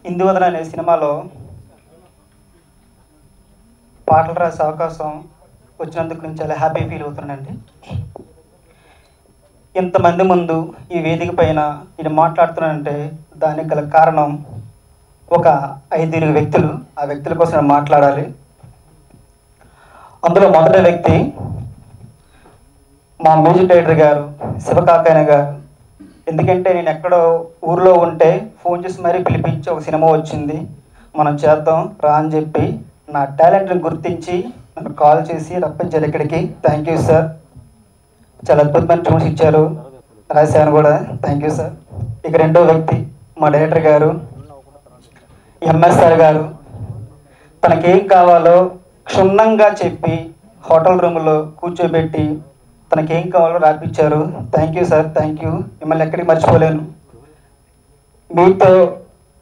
ఇందువదన అనే సినిమాలో పాటలు రాసే అవకాశం వచ్చినందుకు నేను చాలా హ్యాపీ ఫీల్ అవుతున్నానండి. ఇంతమంది ముందు ఈ వేదిక పైన నేను మాట్లాడుతున్నానంటే దానికి గల కారణం ఒక 5 వ్యక్తులు. ఆ వ్యక్తుల కోసం నేను మాట్లాడాలి. అందులో మొదటి వ్యక్తి మా మ్యూజిక్ డైరెక్టర్ గారు శివకాకాయన గారు. ఎందుకంటే నేను ఎక్కడో ఊర్లో ఉంటే ఫోన్ చేసి మరీ పిలిపించి ఒక సినిమా వచ్చింది, మనం చేద్దాం రా అని చెప్పి నా టాలెంట్ని గుర్తించి నన్ను కాల్ చేసి రప్పించారు ఇక్కడికి. Thank you sir. చాలా అద్భుతమైన ట్యూన్స్ ఇచ్చారు, రాశాను కూడా. Thank you sir. ఇక రెండో వ్యక్తి మా డైరెక్టర్ గారు ఎంఎస్ఆర్ గారు. తనకేం కావాలో క్షుణ్ణంగా చెప్పి హోటల్ రూమ్లో కూర్చోబెట్టి తనకేం కావాలో రాపించారు. Thank you sir. Thank you. మిమ్మల్ని ఎక్కడికి మర్చిపోలేను. మీతో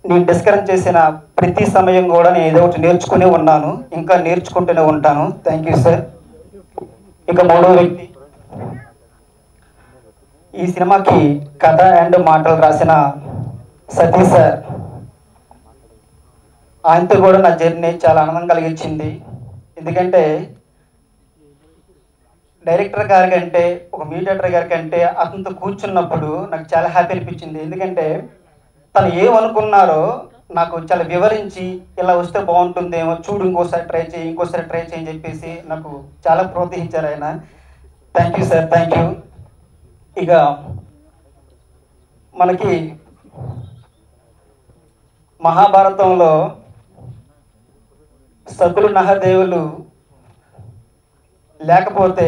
నేను డిస్కస్ చేసిన ప్రతి సమయం కూడా నేను ఏదో ఒకటి నేర్చుకునే ఉన్నాను, ఇంకా నేర్చుకుంటూనే ఉంటాను. Thank you sir. ఇక మూడో వ్యక్తి ఈ సినిమాకి కథ అండ్ మాటలు రాసిన సతీష్ సార్. ఆయనతో కూడా నా జర్నీ చాలా ఆనందం కలిగించింది. ఎందుకంటే డైరెక్టర్ గారి కంటే ఒక మ్యూజిక్ గారి కంటే అతనితో కూర్చున్నప్పుడు నాకు చాలా హ్యాపీ అనిపించింది. ఎందుకంటే తను ఏమనుకున్నారో నాకు చాలా వివరించి ఇలా వస్తే బాగుంటుందేమో, చూడు ఇంకోసారి ట్రై చేయి, ఇంకోసారి ట్రై చేయని చెప్పేసి నాకు చాలా ప్రోత్సహించారు ఆయన. Thank you sir. Thank you. ఇక మనకి మహాభారతంలో సకులు నహదేవులు లేకపోతే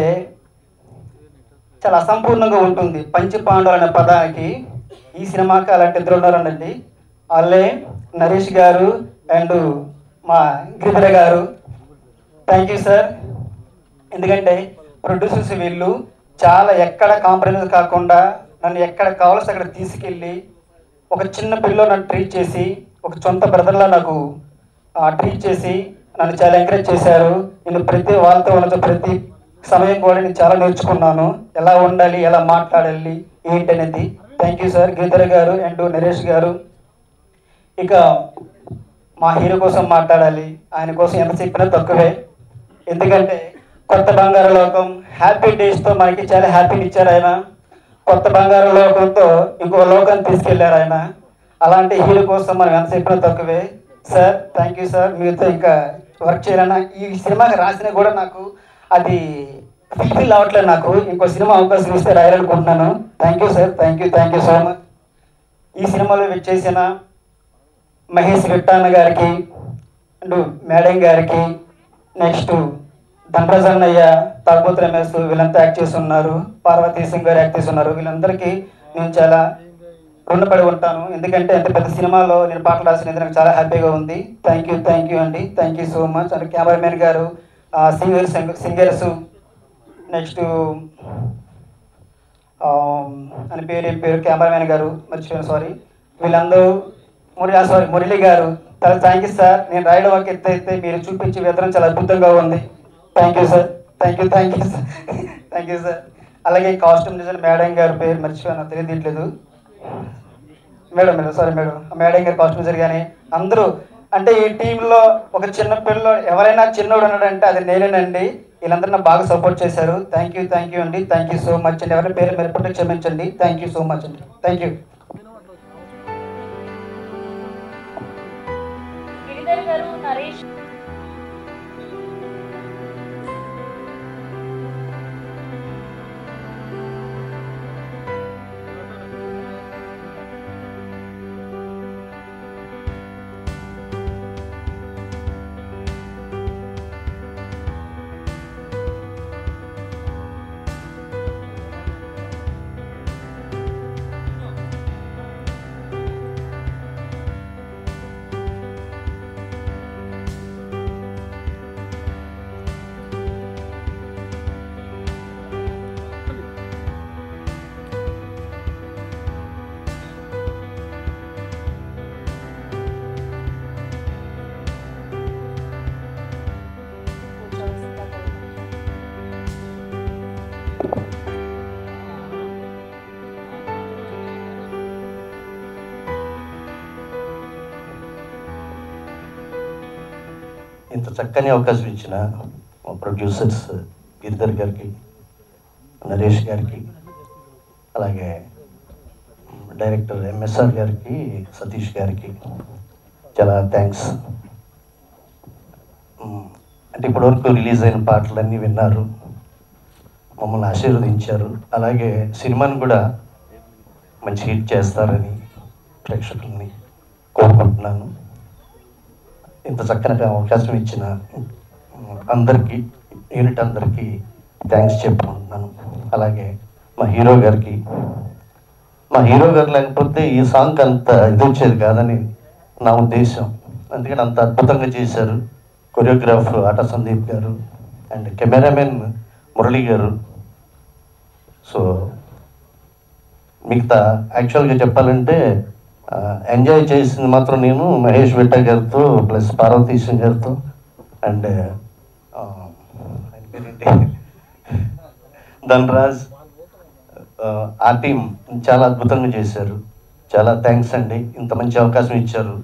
చాలా అసంపూర్ణంగా ఉంటుంది. పంచపాండవులు అనే పదానికి ఈ సినిమాకి అలాంటి ఇద్దరు ఉన్నారనండి. వాళ్ళే నరేష్ గారు అండ్ మా గిరిధర గారు. Thank you sir. ఎందుకంటే ప్రొడ్యూసర్స్ వీళ్ళు చాలా ఎక్కడ కాంప్రమైజ్ కాకుండా నన్ను ఎక్కడ కావాల్సి అక్కడ తీసుకెళ్ళి ఒక చిన్న పిల్లో నన్ను ట్రీట్ చేసి ఒక సొంత బ్రదర్లా నాకు ట్రీట్ చేసి నన్ను చాలా ఎంకరేజ్ చేశారు. నేను ప్రతి వాళ్ళతో ఉన్న ప్రతి సమయం కూడా నేను చాలా నేర్చుకున్నాను, ఎలా ఉండాలి, ఎలా మాట్లాడాలి ఏంటనేది. థ్యాంక్ యూ సార్ గిరిధర్ గారు అండ్ నరేష్ గారు. ఇక మా హీరో కోసం మాట్లాడాలి. ఆయన కోసం ఎంత చెప్పినా తక్కువే. ఎందుకంటే కొత్త బంగారు లోకం హ్యాపీ డేస్తో మనకి చాలా హ్యాపీని ఇచ్చారు ఆయన. కొత్త బంగారు లోకంతో ఇంకో లోకాన్ని తీసుకెళ్లారు ఆయన. అలాంటి హీరో కోసం మనం ఎంత చెప్పినా తక్కువే. Sir thank you sir. మీతో ఇంకా వర్క్ చేయాలన్నా ఈ సినిమాకి రాసినా కూడా నాకు అది ఫుల్ఫిల్ అవ్వట్లేదు. నాకు ఇంకో సినిమా అవకాశం ఇస్తే రాయాలనుకుంటున్నాను. Thank you sir. Thank you. Thank you so much. ఈ సినిమాలో చేసిన మహేష్ విట్టాన్న గారికి అండ్ మేడం గారికి, నెక్స్ట్ ధనరాజ్ అన్నయ్య, తాగుబోతు రమేష్ వీళ్ళంతా యాక్ట్ చేసి ఉన్నారు, పార్వతీ సింగ్ గారు యాక్ట్ చేసి ఉన్నారు. వీళ్ళందరికీ నేను చాలా రుణపడి ఉంటాను. ఎందుకంటే అంత పెద్ద సినిమాలో నేను పాటలు రాసినందుకు నాకు చాలా హ్యాపీగా ఉంది. Thank you. థ్యాంక్ యూ అండి. Thank you so much. And cameraman గారు, సింగర్స్, నెక్స్ట్ అని పేరు కెమెరామెన్ గారు మర్చిపోయాను, సారీ. వీళ్ళందరూ మురళి గారు చాలా థ్యాంక్ యూ సార్. నేను రాయడం ఒక ఎత్తు అయితే మీరు చూపించే విధానం చాలా అద్భుతంగా ఉంది. Thank you sir. Thank you. Thank you sir. Thank you sir. అలాగే కాస్ట్యూమ్ డిజైన్ మేడం గారి పేరు మర్చిపోయాను, తెలియట్లేదు. మేడం గారి కాస్ట్యూమ్ డిజైన్ కానీ అందరూ, అంటే ఈ టీంలో ఒక చిన్న పిల్ల ఎవరైనా చిన్నోడు ఉన్నాడంటే అది నేనేనండి. వీళ్ళందరూ నాకు బాగా సపోర్ట్ చేశారు. Thank you. థ్యాంక్ యూ అండి. థ్యాంక్ యూ సో మచ్ అండి. ఎవరైనా పేరు మెరుపుంటే క్షమించండి. థ్యాంక్ యూ సో మచ్ అండి. Thank you. నరేష్ ఇంత చక్కని అవకాశం ఇచ్చిన మా ప్రొడ్యూసర్స్ గిరిధర్ గారికి, నరేష్ గారికి, అలాగే డైరెక్టర్ ఎంఎస్ఆర్ గారికి, సతీష్ గారికి చాలా థ్యాంక్స్. అంటే ఇప్పటివరకు రిలీజ్ అయిన పాటలన్నీ విన్నారు, మమ్మల్ని ఆశీర్వదించారు. అలాగే సినిమాని కూడా మంచి హిట్ చేస్తారని ప్రేక్షకుల్ని కోరుకుంటున్నాను. ఇంత చక్కని అవకాశం ఇచ్చిన అందరికీ, యూనిట్ అందరికీ థ్యాంక్స్ చెప్పుకుంటున్నాను. అలాగే మా హీరో గారికి, మా హీరో గారు లేకపోతే ఈ సాంగ్ అంత ఇది వచ్చేది కాదని నా ఉద్దేశం. అందుకని అంత అద్భుతంగా చేశారు. కొరియోగ్రాఫ్ ఆట సందీప్ గారు అండ్ కెమెరామెన్ మురళి గారు. సో మిగతా యాక్చువల్గా చెప్పాలంటే ఎంజాయ్ చేసింది మాత్రం నేను మహేష్ విట్ట గారితో ప్లస్ పార్వతీశం గారితో అండ్ ఆయన పేరేంటి ధనరాజ్, ఆ టీం చాలా అద్భుతంగా చేశారు. చాలా థ్యాంక్స్ అండి, ఇంత మంచి అవకాశం ఇచ్చారు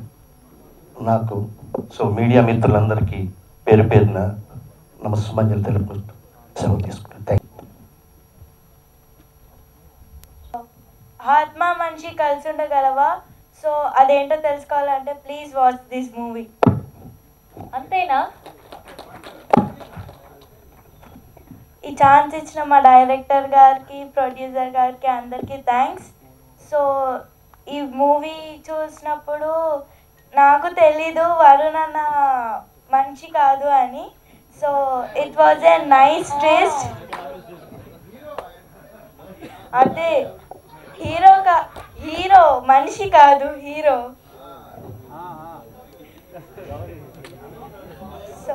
నాకు. సో మీడియా మిత్రులందరికీ పేరు పేరున నమస్సుమంజలు తెలుపుకుంటూ సెలవు తీసుకుంటాను. Thank you. ఆత్మ మనిషి కలిసి ఉండగలవా? సో అదేంటో తెలుసుకోవాలంటే ప్లీజ్ వాచ్ దిస్ మూవీ. అంతేనా? ఈ ఛాన్స్ ఇచ్చిన మా డైరెక్టర్ గారికి, ప్రొడ్యూసర్ గారికి అందరికీ థ్యాంక్స్. సో ఈ మూవీ చూసినప్పుడు నాకు తెలీదు వరుణ్ అన్న మనిషి కాదు అని. So it was a nice twist. అదే హీరో మనిషి కాదు, హీరో. సో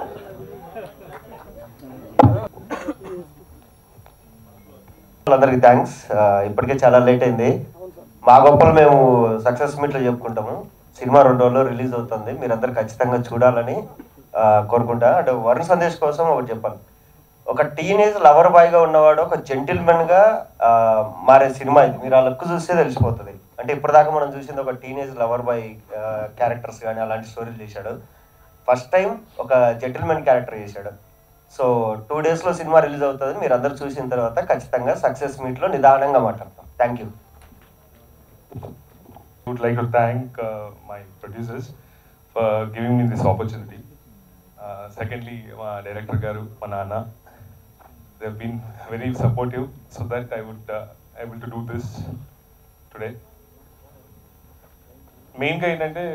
అందరికీ థ్యాంక్స్. ఇప్పటికే చాలా లేట్ అయింది. మా గొప్పలు మేము సక్సెస్ మీట్లో చెప్పుకుంటాము. సినిమా 2 రోజుల్లో రిలీజ్ అవుతుంది, మీరందరూ ఖచ్చితంగా చూడాలని కోరుకుంటా. అంటే వరుణ్ సందేశ్ కోసం ఒకటి చెప్పాలి. ఒక టీనేజ్ లవర్ బాయ్గా ఉన్నవాడు ఒక జెంటిల్మెన్గా మారే సినిమా ఇది. మీరు ఆ లుక్ చూస్తే తెలిసిపోతుంది. అంటే ఇప్పటిదాకా మనం చూసింది ఒక టీనేజ్ లవర్ బాయ్ క్యారెక్టర్స్ కానీ అలాంటి స్టోరీలు చేశాడు. ఫస్ట్ టైం ఒక జెంటిల్మెన్ క్యారెక్టర్ చేశాడు. సో 2 డేస్లో సినిమా రిలీజ్ అవుతుంది. మీరు అందరూ చూసిన తర్వాత ఖచ్చితంగా సక్సెస్ మీట్లో నిదానంగా మాట్లాడతాం. Thank you. I would like to thank my producers for giving me this opportunity. Secondly, my director garu, my nana, they have been very supportive so that I would able to do this today. Main ga endante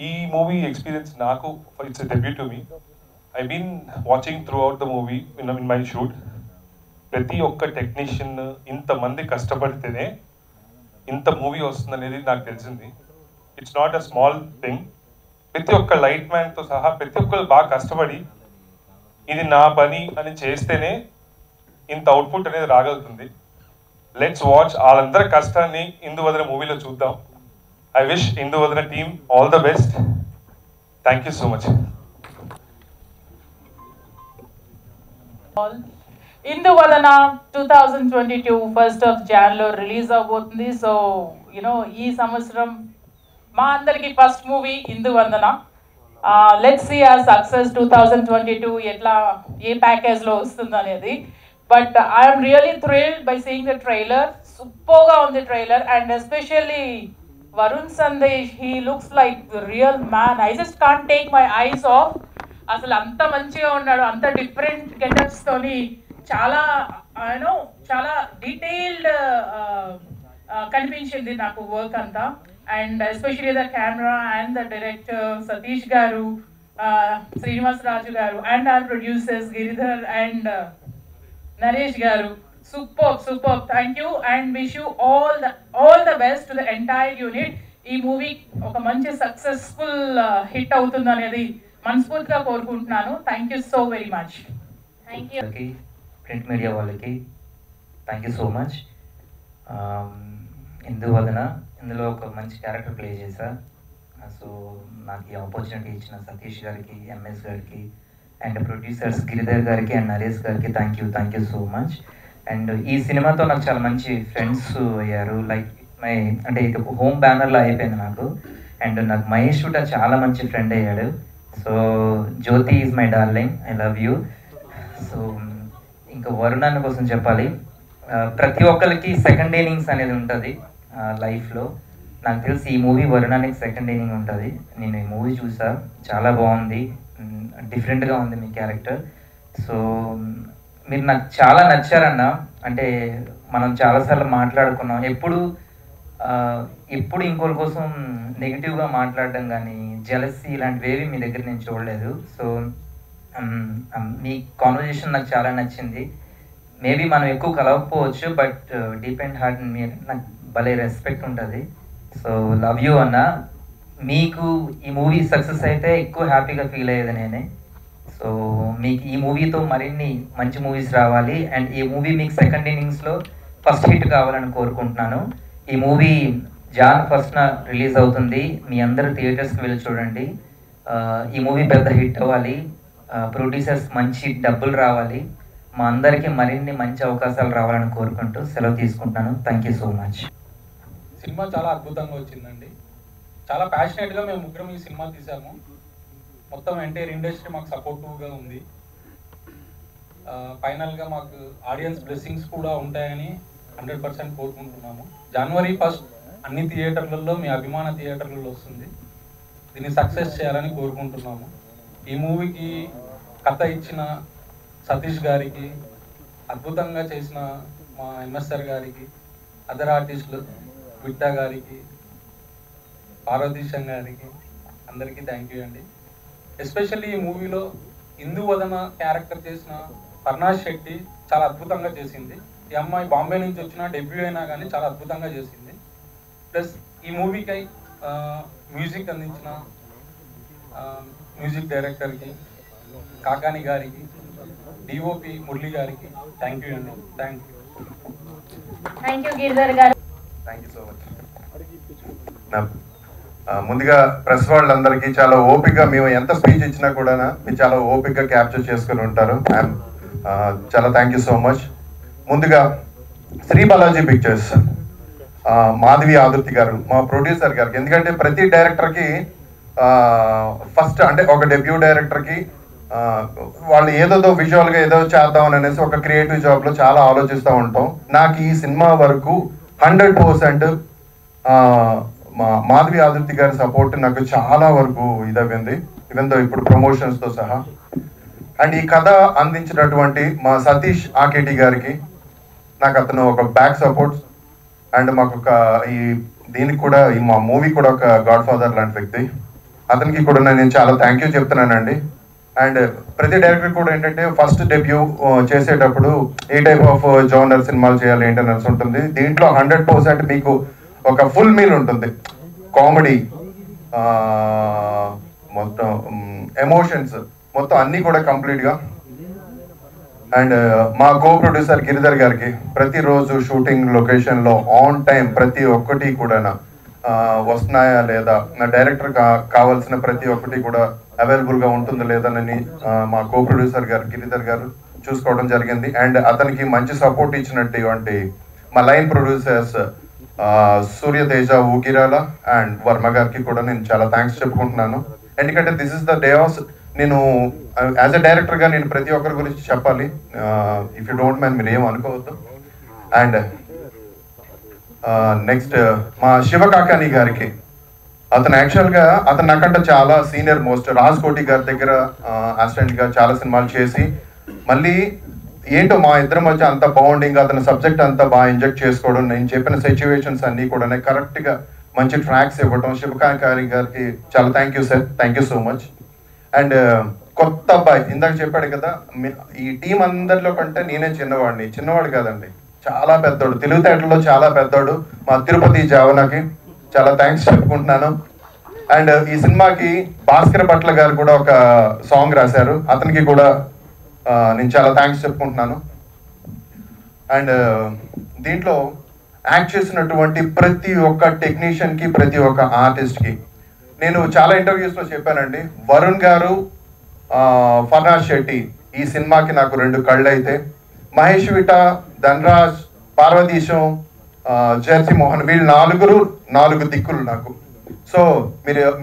ee movie experience naaku it's a debut to me. I've been watching throughout the movie in my shoot. ప్రతి ఒక్క technician ఇంతమంది కష్టపడితేనే ఇంత movie వస్తుందనేది నాకు తెలిసింది. It's not a small thing. ప్రతి ఒక్క light మ్యాన్తో సహా ప్రతి ఒక్కరు బాగా కష్టపడి ఇది నా పని అని చేస్తేనే ఇంత అవుట్పుట్ అనేది రాగలుగుతుంది. లెట్స్ వాచ్ వాళ్ళందరి కష్టాన్ని ఇందువదన మూవీలో చూద్దాం. I wish Induvadana team all the best. Thank you so much. Induvadana 2022 1st of January release అవబోతుంది. సో ఈ సంవత్సరం మా అందరికి first movie Induvadana. Let's see ఆ సక్సెస్ 2022 ఎట్లా ఏ ప్యాకేజ్లో వస్తుంది అనేది. But I'm really thrilled by seeing the trailer. సూపర్గా ఉంది trailer. And especially Varun Sandesh, he looks like real man. I just can't take my eyes off. అసలు అంత మంచిగా ఉన్నాడు, అంత డిఫరెంట్ గెటప్స్తోని. చాలా డీటెయిల్డ్ కనిపించింది నాకు వర్క్ అంతా. And especially the camera and the director Satish garu, Srinivas Raju garu and our producers Giridhar and Naresh garu. Super. Thank you and wish you all the best to the entire unit. ఈ మూవీ ఒక మంచి సక్సెస్ఫుల్ హిట్ అవుతుంది అనేది మనస్ఫూర్తిగా కోరుకుంటున్నాను. Thank you so very much. Thank you. Print media వాళ్ళకి thank you so much. ఇందులో ఒక మంచి క్యారెక్టర్ ప్లే చేశా. సో నాకు ఈ ఆపర్చునిటీ ఇచ్చిన సతీష్ గారికి, ఎంఎస్ గారికి అండ్ ప్రొడ్యూసర్స్ గిరిధర్ గారికి అండ్ నరేష్ గారికి thank you so much. And ఈ సినిమాతో నాకు చాలా మంచి ఫ్రెండ్స్ అయ్యారు. లైక్ అంటే ఇది ఒక హోమ్ బ్యానర్లో అయిపోయింది నాకు. అండ్ నాకు మహేష్ కూడా చాలా మంచి ఫ్రెండ్ అయ్యాడు. So Jyothi is my darling, I love you. So ఇంకా వరుణ్ అన్న కోసం చెప్పాలి. ప్రతి ఒక్కరికి సెకండ్ ఇన్నింగ్స్ అనేది ఉంటుంది లైఫ్లో. నాకు తెలిసి ఈ మూవీ వరుణానికి సెకండ్ ఇన్నింగ్ ఉంటుంది. నేను ఈ మూవీ చూసా, చాలా బాగుంది, డిఫరెంట్గా ఉంది మీ క్యారెక్టర్. సో మీరు నాకు చాలా నచ్చారన్న. అంటే మనం చాలాసార్లు మాట్లాడుకున్నాం, ఎప్పుడు ఇంకోరి కోసం నెగిటివ్గా మాట్లాడడం కానీ జెలసీ ఇలాంటివేవి మీ దగ్గర నేను చూడలేదు. సో మీ కాన్వర్జేషన్ నాకు చాలా నచ్చింది. మేబీ మనం ఎక్కువ కలవకపోవచ్చు, బట్ డీప్ అండ్ హార్ట్ మీరు నాకు భలే రెస్పెక్ట్ ఉంటుంది. సో లవ్ యూ అన్న. మీకు ఈ మూవీ సక్సెస్ అయితే ఎక్కువ హ్యాపీగా ఫీల్ అయ్యేది నేనే. సో మీకు ఈ మూవీతో మరిన్ని మంచి మూవీస్ రావాలి, అండ్ ఈ మూవీ మీకు సెకండ్ ఇన్నింగ్స్లో ఫస్ట్ హిట్ కావాలని కోరుకుంటున్నాను. ఈ మూవీ జాన్ 1st రిలీజ్ అవుతుంది. మీ అందరూ థియేటర్స్కి వెళ్ళి చూడండి. ఈ మూవీ పెద్ద హిట్ అవ్వాలి, ప్రొడ్యూసర్స్ మంచి డబ్బులు రావాలి, మా అందరికీ మరిన్ని మంచి అవకాశాలు రావాలని కోరుకుంటూ సెలవు తీసుకుంటున్నాను. Thank you so much. Cinema చాలా అద్భుతంగా వచ్చిందండి. చాలా ప్యాషనేట్గా మేము ముగ్గురం ఈ సినిమా తీసాము. మొత్తం ఎంటైర్ ఇండస్ట్రీ మాకు సపోర్టివ్గా ఉంది. ఫైనల్గా మాకు ఆడియన్స్ బ్లెస్సింగ్స్ కూడా ఉంటాయని 100% కోరుకుంటున్నాము. January 1st అన్ని థియేటర్లలో, మీ అభిమాన థియేటర్లలో వస్తుంది. దీన్ని సక్సెస్ చేయాలని కోరుకుంటున్నాము. ఈ మూవీకి కథ ఇచ్చిన సతీష్ గారికి, అద్భుతంగా చేసిన మా ఎంఎస్ఆర్ గారికి, అదర్ ఆర్టిస్టులు విట్టా గారికి, పార్వతీశం గారికి, అందరికీ థ్యాంక్ యూ అండి. ఎస్పెషల్లీ ఈ మూవీలో ఇందువదన క్యారెక్టర్ చేసిన పర్నాష్ శెట్టి చాలా అద్భుతంగా చేసింది. ఈ అమ్మాయి బాంబే నుంచి వచ్చిన డెబ్యూ అయినా కానీ చాలా అద్భుతంగా చేసింది. ప్లస్ ఈ మూవీకి మ్యూజిక్ అందించిన మ్యూజిక్ డైరెక్టర్కి, కాకాని గారికి, డిఓపి మురళి గారికి థ్యాంక్ యూ అండి. Thank you. Thank you Giridhar garu. Thank you so much. ముందుగా ప్రెస్ వాళ్ళందరికీ చాలా ఓపికగా, మేము ఎంత స్పీచ్ ఇచ్చినా కూడా మీరు చాలా ఓపికగా క్యాప్చర్ చేసుకుని ఉంటారు. ఐఎమ్ చాలా థ్యాంక్ యూ సో మచ్. ముందుగా శ్రీ బాలాజీ పిక్చర్స్, మాధవి ఆదుర్తి గారు, మా ప్రొడ్యూసర్ గారికి. ఎందుకంటే ప్రతి డైరెక్టర్కి ఫస్ట్ అంటే ఒక డెబ్యూ డైరెక్టర్కి వాళ్ళు ఏదో విజువల్గా ఏదో చేద్దామని అనేసి ఒక క్రియేటివ్ జాబ్లో చాలా ఆలోచిస్తూ ఉంటాం. నాకు ఈ సినిమా వరకు 100% మా మాధవి ఆదుర్తి గారి సపోర్ట్ నాకు చాలా వరకు ఇదైంది, ఈవెన్ దో ఇప్పుడు ప్రమోషన్స్తో సహా. అండ్ ఈ కథ అందించినటువంటి మా సతీష్ ఆకేటి గారికి, నాకు అతను ఒక బ్యాక్ సపోర్ట్, అండ్ మాకు ఒక దీనికి కూడా మా మూవీ కూడా ఒక గాడ్ ఫాదర్ లాంటి వ్యక్తి. అతనికి కూడా నేను చాలా థ్యాంక్ యూ చెప్తున్నానండి. అండ్ ప్రతి డైరెక్టర్ కూడా ఏంటంటే ఫస్ట్ డెబ్యూ చేసేటప్పుడు ఏ టైప్ ఆఫ్ జోనర్ సినిమాలు చేయాలి ఏంటనేసి ఉంటుంది. దీంట్లో 100% మీకు ఒక ఫుల్ మీల్ ఉంటుంది. కామెడీ, మొత్తం ఎమోషన్స్, మొత్తం అన్నీ కూడా కంప్లీట్గా. అండ్ మా కో ప్రొడ్యూసర్ గిరిధర్ గారికి ప్రతిరోజు షూటింగ్ లొకేషన్లో ఆన్ టైం ప్రతి ఒక్కటి కూడా వస్తున్నాయా లేదా, నా డైరెక్టర్ కావాల్సిన ప్రతి ఒక్కటి కూడా అవైలబుల్గా ఉంటుందా లేదనని మా కో ప్రొడ్యూసర్ గారు గిరిధర్ గారు చూసుకోవడం జరిగింది. అండ్ అతనికి మంచి సపోర్ట్ ఇచ్చినటువంటి మా line producers Suryateja, Ugirala and Varma గారికి కూడా నేను చాలా థ్యాంక్స్ చెప్పుకుంటున్నాను. ఎందుకంటే this is the day of, నేను యాజ్ అ డైరెక్టర్గా నేను ప్రతి ఒక్కరి గురించి చెప్పాలి. ఇఫ్ యూ డోంట్ మైండ్ మీరు ఏం అనుకోవద్దు. అండ్ నెక్స్ట్ మా శివకాకాని గారికి, అతను యాక్చువల్గా అతను నాకంటే చాలా సీనియర్ మోస్ట్, రాజ్ కోటి గారి దగ్గర అసిస్టెంట్గా చాలా సినిమాలు చేసి మళ్ళీ ఏంటో మా ఇద్దరి మధ్య అంత బాండింగ్, అతని సబ్జెక్ట్ అంతా బాగా ఇంజెక్ట్ చేసుకోవడం, నేను చెప్పిన సిచ్యువేషన్స్ అన్నీ కూడా కరెక్ట్గా మంచి ట్రాక్స్ ఇవ్వడం. శివకాకాని గారికి చాలా thank you sir, thank you so much. And కొత్త అబ్బాయి ఇందాక చెప్పాడు కదా, ఈ టీం అందరిలో కంటే నేనే చిన్నవాడు కాదండి, చాలా పెద్దోడు, తెలుగుతేటల్లో చాలా పెద్దోడు, మా తిరుపతి జావనాకి చాలా థ్యాంక్స్ చెప్పుకుంటున్నాను. అండ్ ఈ సినిమాకి భాస్కర్ భట్ల గారు కూడా ఒక సాంగ్ రాశారు, అతనికి కూడా నేను చాలా థ్యాంక్స్ చెప్పుకుంటున్నాను. అండ్ దీంట్లో యాక్ట్ చేసినటువంటి ప్రతి ఒక్క టెక్నీషియన్కి, ప్రతి ఒక్క ఆర్టిస్ట్కి నేను చాలా ఇంటర్వ్యూస్లో చెప్పానండి. వరుణ్ గారు, ఫర్నాష్ శెట్టి ఈ సినిమాకి నాకు 2 కళ్ళు అయితే, మహేష్ విట, ధనరాజ్, పార్వతీశం, జెర్సీ మోహన్, వీళ్ళు 4 దిక్కులు నాకు. సో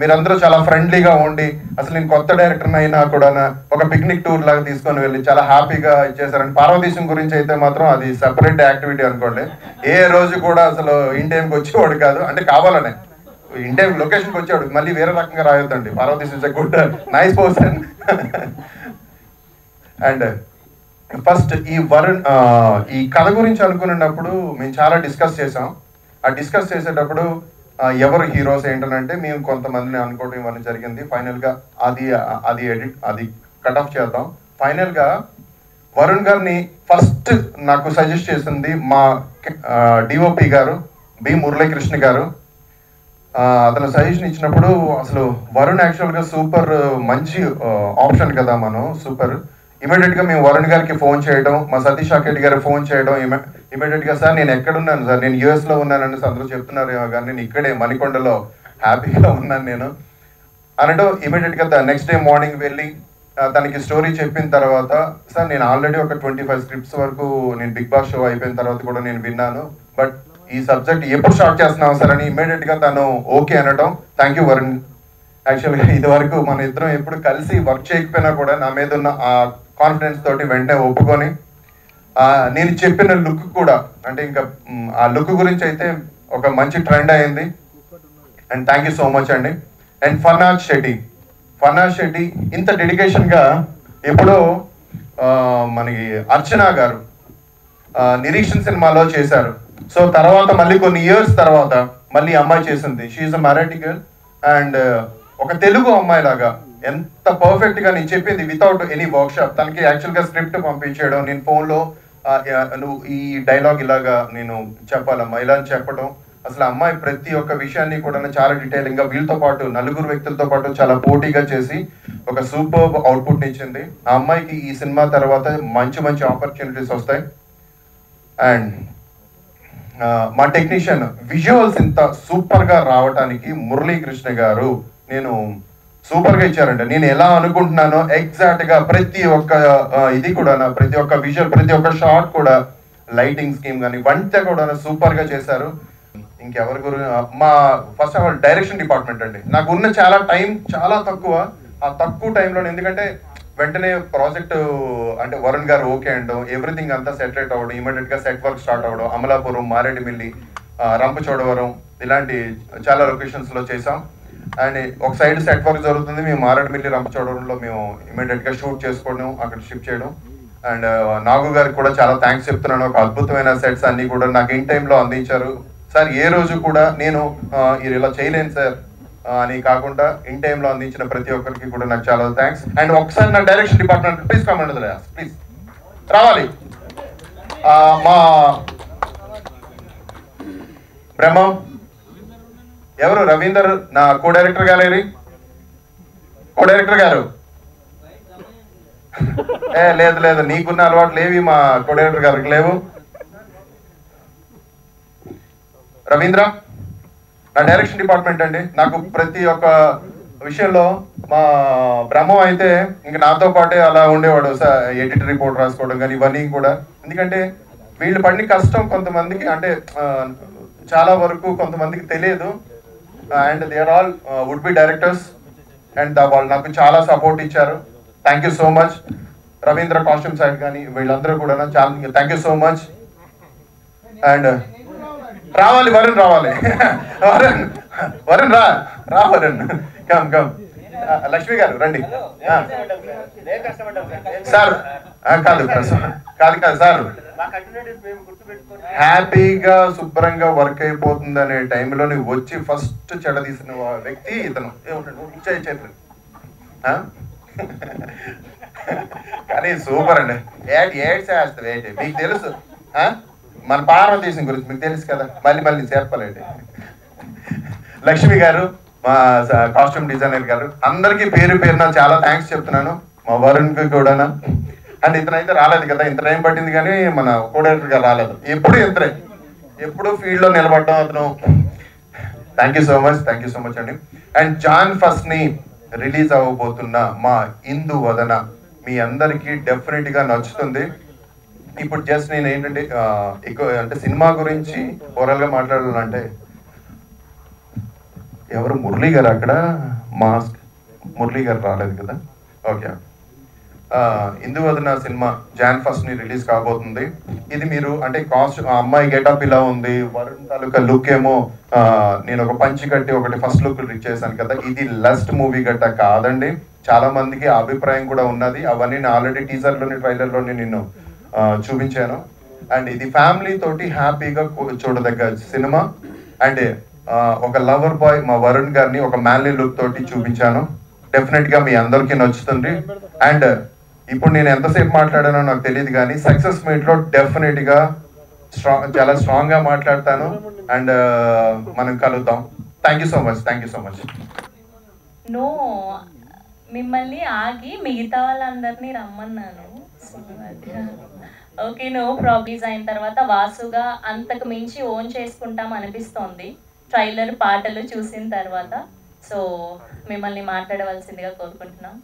మీరందరూ చాలా ఫ్రెండ్లీగా ఉండి, అసలు నేను కొత్త డైరెక్టర్ అయినా కూడా ఒక పిక్నిక్ టూర్ లాగా తీసుకొని వెళ్ళి చాలా హ్యాపీగా ఇచ్చేసారండి. పార్వతీశం గురించి అయితే మాత్రం అది సెపరేట్ యాక్టివిటీ అనుకోండి. ఏ రోజు కూడా అసలు ఇన్ టైంకి వచ్చేవాడు కాదు, అంటే కావాలనే ఇన్ టైం లొకేషన్కి వచ్చేవాడు, మళ్ళీ వేరే రకంగా రాయొద్దండి. Parvateesam is a good nice person. And first ఈ కథ గురించి అనుకున్నప్పుడు మేము చాలా డిస్కస్ చేసాం. ఆ డిస్కస్ చేసేటప్పుడు ఎవరు హీరోస్ ఏంటనంటే మేము కొంతమందిని అనుకోవడం ఇవన్నీ జరిగింది. ఫైనల్గా అది కట్ ఆఫ్ చేద్దాం. ఫైనల్గా వరుణ్ గారిని ఫస్ట్ నాకు సజెస్ట్ చేసింది మా డిఓపి గారు బి మురళీకృష్ణ గారు. అతను సజెషన్ ఇచ్చినప్పుడు అసలు వరుణ్ యాక్చువల్గా సూపర్ మంచి ఆప్షన్ కదా, మనం సూపర్. ఇమీడియట్గా మేము వరుణ్ గారికి ఫోన్ చేయడం, మా సతీష్ అకెట్టి గారికి ఫోన్ చేయడం, ఇమీడియట్గా సార్ నేను ఎక్కడున్నాను సార్, నేను యూఎస్లో ఉన్నానని అందరూ చెప్తున్నారు కానీ నేను ఇక్కడే మణికొండలో హ్యాపీగా ఉన్నాను నేను అనడం. ఇమీడియట్గా నెక్స్ట్ డే మార్నింగ్ వెళ్ళి తనకి స్టోరీ చెప్పిన తర్వాత, సార్ నేను ఆల్రెడీ ఒక 25 స్క్రిప్ట్స్ వరకు నేను బిగ్ బాస్ షో అయిపోయిన తర్వాత కూడా నేను విన్నాను, బట్ ఈ సబ్జెక్ట్ ఎప్పుడు స్టార్ట్ చేస్తున్నావు సార్ అని ఇమీడియట్గా తను ఓకే అనడం. Thank you Varun. యాక్చువల్గా ఇది వరకు మన ఇద్దరం ఎప్పుడు కలిసి వర్క్ చేయకపోయినా కూడా నా మీద ఉన్న ఆ కాన్ఫిడెన్స్ తోటి వెంటనే ఒప్పుకొని నేను చెప్పిన లుక్ కూడా, అంటే ఇంకా ఆ లుక్ గురించి అయితే ఒక మంచి ట్రెండ్ అయింది. And thank you so much అండి. అండ్ ఫర్నాజ్ శెట్టి ఇంత డెడికేషన్గా ఎప్పుడో మనకి అర్చన గారు నిరీక్షణ సినిమాలో చేశారు. సో తర్వాత మళ్ళీ కొన్ని ఇయర్స్ తర్వాత మళ్ళీ అమ్మాయి చేసింది. She a Marathi girl and ఒక తెలుగు అమ్మాయి లాగా ఎంత పర్ఫెక్ట్గా నేను చెప్పింది వితౌట్ ఎనీ వర్క్షాప్. తనకి యాక్చువల్గా స్క్రిప్ట్ పంపించేయడం, నేను ఫోన్లో నువ్వు ఈ డైలాగ్ ఇలాగా నేను చెప్పాలమ్మా ఇలా అని చెప్పడం. అసలు అమ్మాయి ప్రతి ఒక్క విషయాన్ని కూడా చాలా డీటెయిలింగ్గా వీళ్ళతో పాటు నలుగురు వ్యక్తులతో పాటు చాలా పోటీగా చేసి ఒక సూపర్ అవుట్పుట్ని ఇచ్చింది. ఆ అమ్మాయికి ఈ సినిమా తర్వాత మంచి మంచి ఆపర్చునిటీస్ వస్తాయి. అండ్ మా టెక్నీషియన్ విజువల్స్ ఇంత సూపర్గా రావడానికి మురళీకృష్ణ గారు నేను సూపర్గా ఇచ్చారండి. నేను ఎలా అనుకుంటున్నానో ఎగ్జాక్ట్గా ప్రతి ఒక్క ఇది కూడా ప్రతి ఒక్క విజువల్ ప్రతి ఒక్క షాట్ కూడా లైటింగ్ స్కీమ్ కానీ వంట కూడా సూపర్గా చేశారు. ఇంకెవరి గురించి మా first of all direction department అండి. నాకు ఉన్న చాలా టైం చాలా తక్కువ. ఆ తక్కువ టైంలో ఎందుకంటే వెంటనే ప్రాజెక్ట్ అంటే వరుణ్ గారు ఓకే అండడం, ఎవ్రీథింగ్ అంతా సెటరేట్ అవ్వడం, ఇమీడియట్గా సెట్ వర్క్ స్టార్ట్ అవ్వడం, అమలాపురం, మారేడుమిల్లి, రంపచోడవరం ఇలాంటి చాలా లొకేషన్స్లో చేసాం. అండ్ ఒక సైడ్ సెట్ వర్క్ జరుగుతుంది, మేము మారేడుమిల్లి రంపచోడవరంలో మేము ఇమీడియట్గా షూట్ చేసుకోవడం, అక్కడ షిఫ్ట్ చేయడం. అండ్ నాగు గారికి కూడా చాలా థ్యాంక్స్ చెప్తున్నాను. ఒక అద్భుతమైన సెట్స్ అన్నీ కూడా నాకు ఇన్ టైంలో అందించారు. సార్ ఏ రోజు కూడా నేను ఇలా చేయలేను సార్ అని కాకుండా ఇన్ టైంలో అందించిన ప్రతి ఒక్కరికి కూడా నాకు చాలా థ్యాంక్స్. అండ్ ఒకసారి నా direction department please comment please రావాలి. మా బ్రహ్మం ఎవరు రవీందర్ నా కో డైరెక్టర్ గారు లేదు నీకున్న అలవాటు లేవి మా కో డైరెక్టర్ గారికి లేవు. రవీంద్ర నా డైరెక్షన్ డిపార్ట్మెంట్ అండి. నాకు ప్రతి ఒక్క విషయంలో మా బ్రహ్మం అయితే ఇంకా నాతో పాటే అలా ఉండేవాడు. ఎడిటర్ రిపోర్ట్ రాసుకోవడం కానీ ఇవన్నీ కూడా, ఎందుకంటే వీళ్ళు పడిన కష్టం కొంతమందికి అంటే చాలా వరకు కొంతమందికి తెలియదు. And they are all would be directors and వాళ్ళు నాకు చాలా సపోర్ట్ ఇచ్చారు. Thank you so much. Ravindra costume side కానీ వీళ్ళందరూ కూడా చాలా thank you so much. And రావాలి వరుణ్ రా వరుణ్ కమ్ లక్ష్మి గారు రండి సార్. కాదు సార్, హ్యాపీగా శుభ్రంగా వర్క్ అయిపోతుంది అనే టైంలో నువ్వు వచ్చి ఫస్ట్ చెడ తీసిన వ్యక్తి ఇతను. చేతులు కానీ సూపర్ అండి. ఏడ్చేస్తుంది ఏంటి మీకు తెలుసు, మన పార్వతీశం గురించి మీకు తెలుసు కదా, మళ్ళీ చెప్పాలండి. లక్ష్మి గారు మా కాస్ట్యూమ్ డిజైనర్ గారు అందరికీ పేరున చాలా థ్యాంక్స్ చెప్తున్నాను. మా వరుణ్కి కూడా. అండ్ ఇతనైతే రాలేదు కదా, ఇంత టైం పట్టింది కానీ మన కో డైరెక్టర్ గారు రాలేదు. ఎప్పుడు ఫీల్డ్లో నిలబడడం అతను. థ్యాంక్ యూ సో మచ్ అండి. అండ్ జాన్ ఫస్ట్ని రిలీజ్ అవ్వబోతున్న మా ఇందు వదన మీ అందరికీ డెఫినెట్గా నచ్చుతుంది. ఇప్పుడు జస్ట్ నేను ఏంటంటే ఎక్కువ అంటే సినిమా గురించి ఓవరాల్గా మాట్లాడాలంటే ఎవరు మురళీ గారు అక్కడ మాస్క్ మురళీ గారు రాలేదు కదా. ఓకే, ఇందువదన సినిమా Jan 1st రిలీజ్ కాబోతుంది. ఇది మీరు అంటే కాస్ట్ అమ్మాయి గెటప్ ఇలా ఉంది, వరుణ్ తాలూకా లుక్ ఏమో నేను ఒక పంచి కట్టి ఒకటి ఫస్ట్ లుక్ చేశాను కదా, ఇది లస్ట్ మూవీ గట్ట కాదండి. చాలా మందికి అభిప్రాయం కూడా ఉన్నది, అవన్నీ నేను ఆల్రెడీ టీజర్లోని ట్రైలర్లోని నేను చూపించాను. అండ్ ఇది ఫ్యామిలీ తోటి హ్యాపీగా చూడదగ్గ సినిమా. అండ్ ఒక లవర్ బాయ్ మా వరుణ్ గారిని ఒక మ్యాన్లీ లుక్ తోటి చూపించాను. డెఫినెట్గా మీ అందరికీ నచ్చుతుంది. అండ్ ఇప్పుడు నేను ఎంతసేపు మాట్లాడానో నాకు తెలియదు, కానీ సక్సెస్ మీట్లో డెఫినెట్గా చాలా స్ట్రాంగ్గా మాట్లాడతాను. అండ్ మనం కలుద్దాం. Thank you so much, thank you so much. No, మిమ్మల్ని ఆగి మిగతా వాళ్ళందరినీ రమ్మన్నాను. Okay, no problems. అయిన తర్వాత వాసుగా అంతకు మించి ఓన్ చేసుకుంటాం అనిపిస్తోంది ట్రైలర్ పాటలు చూసిన తర్వాత. సో మిమ్మల్ని మాట్లాడవలసిందిగా కోరుకుంటున్నాం.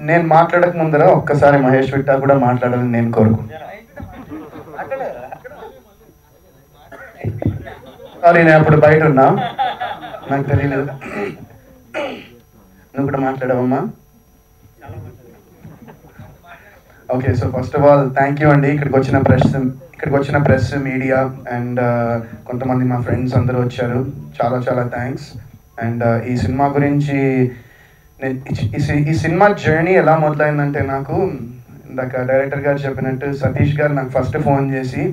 నేను మాట్లాడక ముందర ఒక్కసారి మహేష్ విట్టా కూడా మాట్లాడాలని నేను కోరుకుంటున్నాను. సారీ, నేను అప్పుడు బయట ఉన్నా, నాకు తెలియలేదు. నువ్వు కూడా మాట్లాడవమ్మా. Okay, so first of all thank you అండి. ఇక్కడికి వచ్చిన ప్రెస్ మీడియా అండ్ కొంతమంది మా ఫ్రెండ్స్ అందరూ వచ్చారు, చాలా చాలా థ్యాంక్స్. అండ్ ఈ సినిమా గురించి ఈ సినిమా జర్నీ ఎలా మొదలైందంటే, నాకు ఇందాక డైరెక్టర్ గారు చెప్పినట్టు సతీష్ గారు నాకు ఫస్ట్ ఫోన్ చేసి,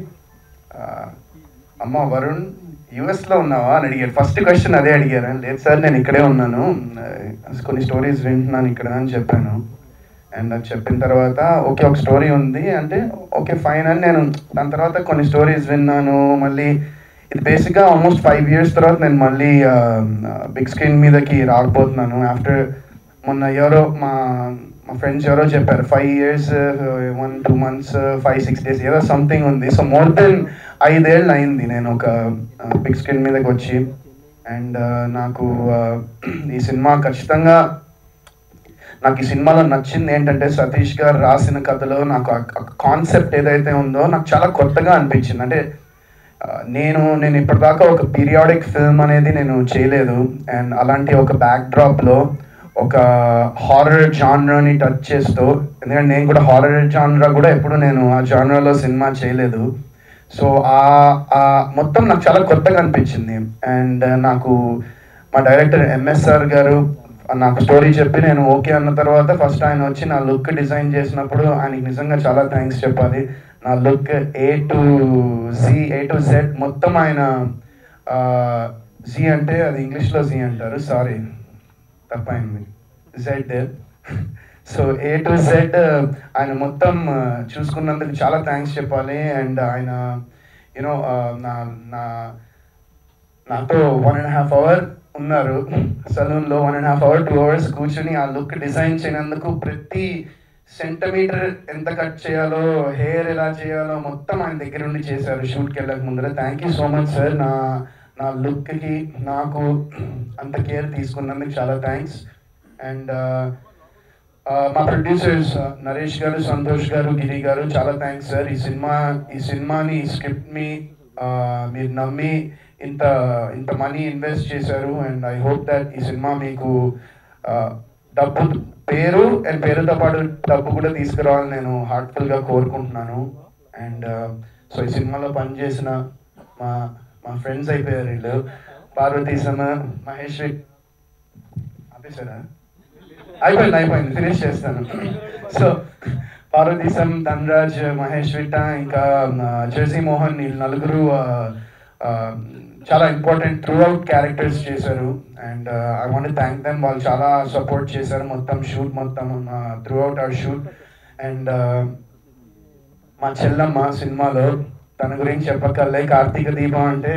అమ్మ వరుణ్ యూఎస్లో ఉన్నావా అని అడిగారు. ఫస్ట్ క్వశ్చన్ అదే అడిగారు. లేదు సార్, నేను ఇక్కడే ఉన్నాను, కొన్ని స్టోరీస్ వింటున్నాను ఇక్కడ అని చెప్పాను. అండ్ అది చెప్పిన తర్వాత ఓకే ఒక స్టోరీ ఉంది అంటే ఓకే ఫైన్ అని నేను దాని తర్వాత కొన్ని స్టోరీస్ విన్నాను. మళ్ళీ ఇది బేసిక్గా ఆల్మోస్ట్ 5 years తర్వాత నేను మళ్ళీ బిగ్ స్క్రీన్ మీదకి రాకపోతున్నాను. ఆఫ్టర్ మొన్న ఎవరో మా ఫ్రెండ్స్ ఎవరో చెప్పారు 5 years 1-2 months 5-6 days ఏదో సంథింగ్ ఉంది. సో మోర్ దెన్ 5 ఏళ్ళు అయింది నేను ఒక బిగ్ స్క్రీన్ మీదకి వచ్చి. అండ్ నాకు ఈ సినిమా ఖచ్చితంగా నాకు ఈ సినిమాలో నచ్చింది ఏంటంటే, సతీష్ గారు రాసిన కథలో నాకు కాన్సెప్ట్ ఏదైతే ఉందో నాకు చాలా కొత్తగా అనిపించింది. అంటే నేను ఇప్పటిదాకా ఒక పీరియాడిక్ ఫిల్మ్ అనేది నేను చేయలేదు. అండ్ అలాంటి ఒక బ్యాక్డ్రాప్లో ఒక హారర్ జానరాని టచ్ చేస్తూ, ఎందుకంటే నేను కూడా హారర్ జానరా కూడా ఎప్పుడు నేను ఆ జానరాలో సినిమా చేయలేదు. సో మొత్తం నాకు చాలా కొత్తగా అనిపించింది. అండ్ నాకు మా డైరెక్టర్ ఎంఎస్ఆర్ గారు నాకు స్టోరీ చెప్పి నేను ఓకే అన్న తర్వాత ఫస్ట్ ఆయన వచ్చి నా లుక్ డిజైన్ చేసినప్పుడు ఆయనకి నిజంగా చాలా థ్యాంక్స్ చెప్పాలి. నా లుక్ A to Z మొత్తం ఆయన, జీ అంటే అది ఇంగ్లీష్లో జీ అంటారు, సారీ తప్పైంది, Z. So A to Z ఆయన మొత్తం చూసుకున్నందుకు చాలా థ్యాంక్స్ చెప్పాలి. అండ్ ఆయన యూనో నాతో 1.5 hour ఉన్నారు సలూన్లో, 1.5 hour 2 hours కూర్చొని ఆ లుక్ డిజైన్ చేయనందుకు ప్రతి సెంటీమీటర్ ఎంత కట్ చేయాలో, హెయిర్ ఎలా చేయాలో మొత్తం ఆయన దగ్గర ఉండి చేశారు షూట్కి వెళ్ళక ముందర. Thank you so much sir, నా లుక్కి నాకు అంత కేర్ తీసుకున్నందుకు చాలా థ్యాంక్స్. అండ్ మా ప్రొడ్యూసర్స్ నరేష్ గారు, సంతోష్ గారు, గిరి గారు చాలా థ్యాంక్స్ సార్. ఈ సినిమాని ఈ స్క్రిప్ట్ని మీరు నమ్మి ఇంత మనీ ఇన్వెస్ట్ చేశారు. అండ్ ఐ హోప్ దట్ ఈ సినిమా మీకు పేరుతో పాటు డబ్బు కూడా తీసుకురావాలని నేను హార్ట్ఫుల్గా కోరుకుంటున్నాను. అండ్ సో ఈ సినిమాలో పనిచేసిన మా ఫ్రెండ్స్ అయిపోయారు వీళ్ళు, పార్వతీశం, మహేష్. ఆపేశారా? అయిపోయింది, ఫినిష్ చేస్తాను. సో పార్వతీశం, ధనరాజ్, మహేష్ విట్ట, ఇంకా జెర్సీ మోహన్, వీళ్ళు నలుగురు చాలా ఇంపార్టెంట్ త్రూ అవుట్ క్యారెక్టర్స్ చేశారు. And I want thank them. వాళ్ళు చాలా సపోర్ట్ చేశారు మొత్తం షూట్ మొత్తం through out hour shoot. And మా చెల్లమ్మ సినిమాలో, తన గురించి చెప్పక్కర్లే, కార్తీక దీపం అంటే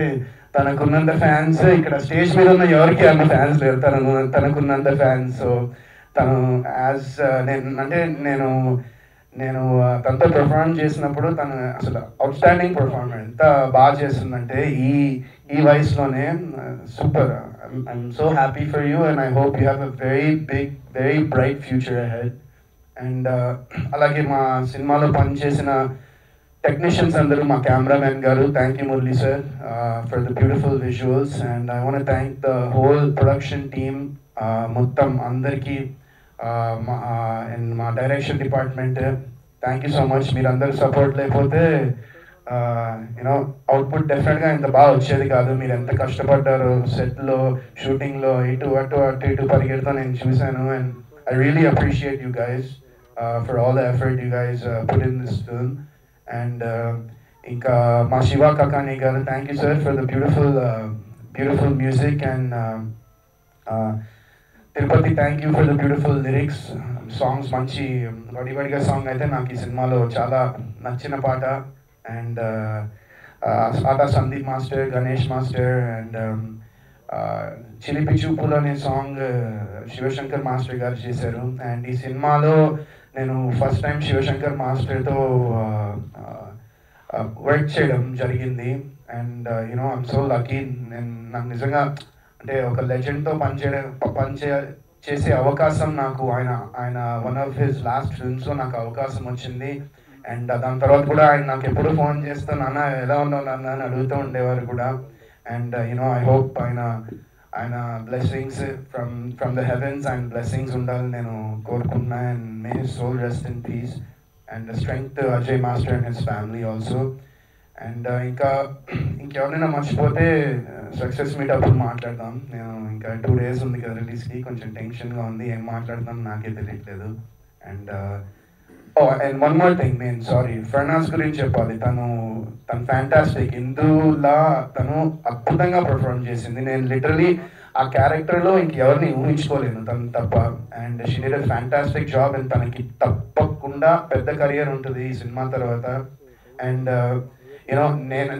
తనకున్నంత ఫ్యాన్స్ ఇక్కడ స్టేజ్ మీద ఉన్న ఎవరికి అన్న ఫ్యాన్స్ లేరు, తనకున్నంత ఫ్యాన్స్. సో తను నేను తనతో పెర్ఫార్మ్ చేసినప్పుడు తను అసలు అవుట్స్టాండింగ్ పెర్ఫార్మర్, ఎంత బాగా చేస్తుందంటే ఈ వయసులోనే super. I'm so happy for you and I hope you have a very bright future ahead. And అలాగే మా సినిమాలో పనిచేసిన technicians andaru, ma cameraman garu, thank you Murli sir for the beautiful visuals, and I want to thank the whole production team mottam andarki and ma direction department, thank you so much. Meer andaru support lekapothe output డెఫినెట్గా ఇంత బాగా వచ్చేది కాదు. మీరు ఎంత కష్టపడ్డారో సెట్లో, షూటింగ్లో, అటు పరిగెడుతూ నేను చూశాను. And I really appreciate you guys for all the effort you guys put in this film. And ఇంకా మా శివ కకాని గారు, thank you sir for the beautiful music. And Tirupati, thank you for the beautiful lyrics. Songs మంచి వడివడిగా song అయితే నాకు ఈ సినిమాలో చాలా నచ్చిన పాట. అండ్ ఆదా Sandeep master, Ganesh master, and చిలిపి చూపులు అనే సాంగ్ శివశంకర్ మాస్టర్ గారు చేశారు. అండ్ ఈ సినిమాలో నేను ఫస్ట్ టైం శివశంకర్ మాస్టర్తో వర్క్ చేయడం జరిగింది. And I'm so lucky. నేను నాకు నిజంగా అంటే ఒక లెజెండ్తో చేసే అవకాశం నాకు ఆయన వన్ ఆఫ్ హిస్ లాస్ట్ ఫిల్మ్స్లో నాకు అవకాశం వచ్చింది. అండ్ దాని తర్వాత కూడా ఆయన నాకు ఎప్పుడు ఫోన్ చేస్తూ నాన్న ఎలా ఉన్నావు నాన్న అని అడుగుతూ ఉండేవారు కూడా. అండ్ ఐ హోప్ ఆయన బ్లెస్సింగ్స్ ఫ్రమ్ ద హెవెన్స్, ఆయన బ్లెస్సింగ్స్ ఉండాలని నేను కోరుకుంటున్నా. And may his soul rest in peace and strength Ajay master and his family also. And ఇంకెవరైనా మర్చిపోతే సక్సెస్ మీట్ అప్పుడు మాట్లాడదాం. నేను ఇంకా 2 days ఉంది కదా రిలీజ్కి, కొంచెం టెన్షన్గా ఉంది, ఏం మాట్లాడదాం నాకే తెలియట్లేదు. And and one more thing, నేను సారీ ఫర్నాస్ గురించి చెప్పాలి. తను ఫ్యాంటాస్టిక్. ఇందులా తను అద్భుతంగా పర్ఫార్మ్ చేసింది. నేను లిటరలీ ఆ క్యారెక్టర్లో ఇంకెవరిని ఊహించుకోలేను తను తప్ప. And she did a fantastic job. And తనకి తప్పకుండా పెద్ద కెరియర్ ఉంటుంది ఈ సినిమా తర్వాత. అండ్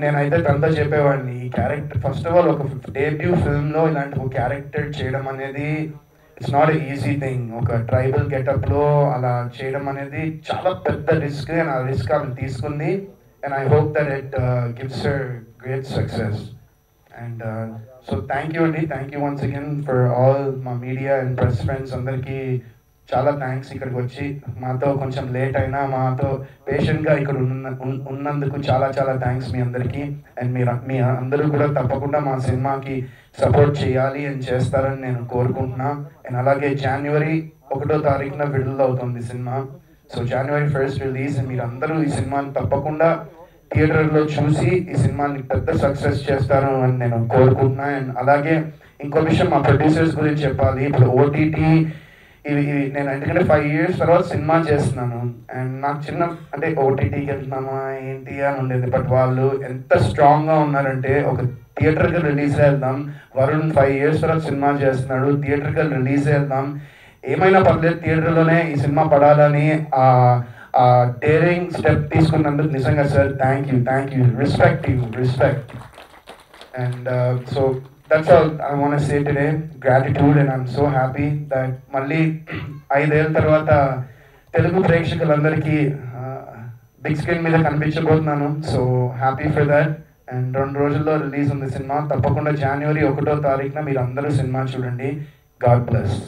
నేనైతే తనతో చెప్పేవాడిని, ఈ క్యారెక్టర్ ఫస్ట్ ఆఫ్ ఆల్ ఒక డెబ్యూ ఫిల్మ్లో ఇలాంటి ఒక క్యారెక్టర్ చేయడం అనేది it's not a easy thing. ఒక ట్రైబల్ గెటప్లో అలా చేయడం అనేది చాలా పెద్ద రిస్క్. అండ్ ఆ రిస్క్ ఆమె తీసుకుంది. And I hope that it gives her great success. And so thank you అండి, thank you once again for all మా మీడియా అండ్ ప్రెస్ ఫ్రెండ్స్ అందరికీ చాలా థ్యాంక్స్. ఇక్కడికి వచ్చి మాతో కొంచెం లేట్ అయినా మాతో పేషెంట్గా ఇక్కడ ఉన్నందుకు చాలా థ్యాంక్స్ మీ అందరికీ. అండ్ మీ అందరూ కూడా తప్పకుండా మా సినిమాకి సపోర్ట్ చేయాలి అని చేస్తారని నేను కోరుకుంటున్నా. అండ్ అలాగే January 1వ విడుదల అవుతుంది cinema. So January 1st release. మీరు అందరూ ఈ సినిమాని తప్పకుండా థియేటర్లో చూసి ఈ సినిమాని పెద్ద సక్సెస్ చేస్తారు అని నేను కోరుకుంటున్నా. అండ్ అలాగే ఇంకో విషయం మా ప్రొడ్యూసర్స్ గురించి చెప్పాలి. ఇప్పుడు OTT ఇవి నేను ఎందుకంటే 5 years తర్వాత సినిమా చేస్తున్నాను. అండ్ నాకు అంటే OTTకి వెళ్తున్నామా ఏంటి అని ఉండేది. బట్ వాళ్ళు ఎంత స్ట్రాంగ్గా ఉన్నారంటే, ఒక థియేటర్కి రిలీజ్ వెళ్దాం, వరుణ్ 5 years తర్వాత సినిమా చేస్తున్నాడు, థియేటర్కి రిలీజ్ వెళ్దాం, ఏమైనా పర్లేదు థియేటర్లోనే ఈ సినిమా పడాలని ఆ డేరింగ్ స్టెప్ తీసుకున్నందుకు నిజంగా sir thank you, respect. And so that's all I want to say today. Gratitude, and I'm so happy that మళ్ళీ 5 ఏళ్ళ తర్వాత తెలుగు ప్రేక్షకులందరికీ బిగ్ స్క్రీన్ మీద కనిపించబోతున్నాను. So happy for that. And 2 రోజుల్లో రిలీజ్ ఉంది సినిమా. తప్పకుండా January 1వ తారీఖున మీరు అందరూ సినిమా చూడండి. God bless.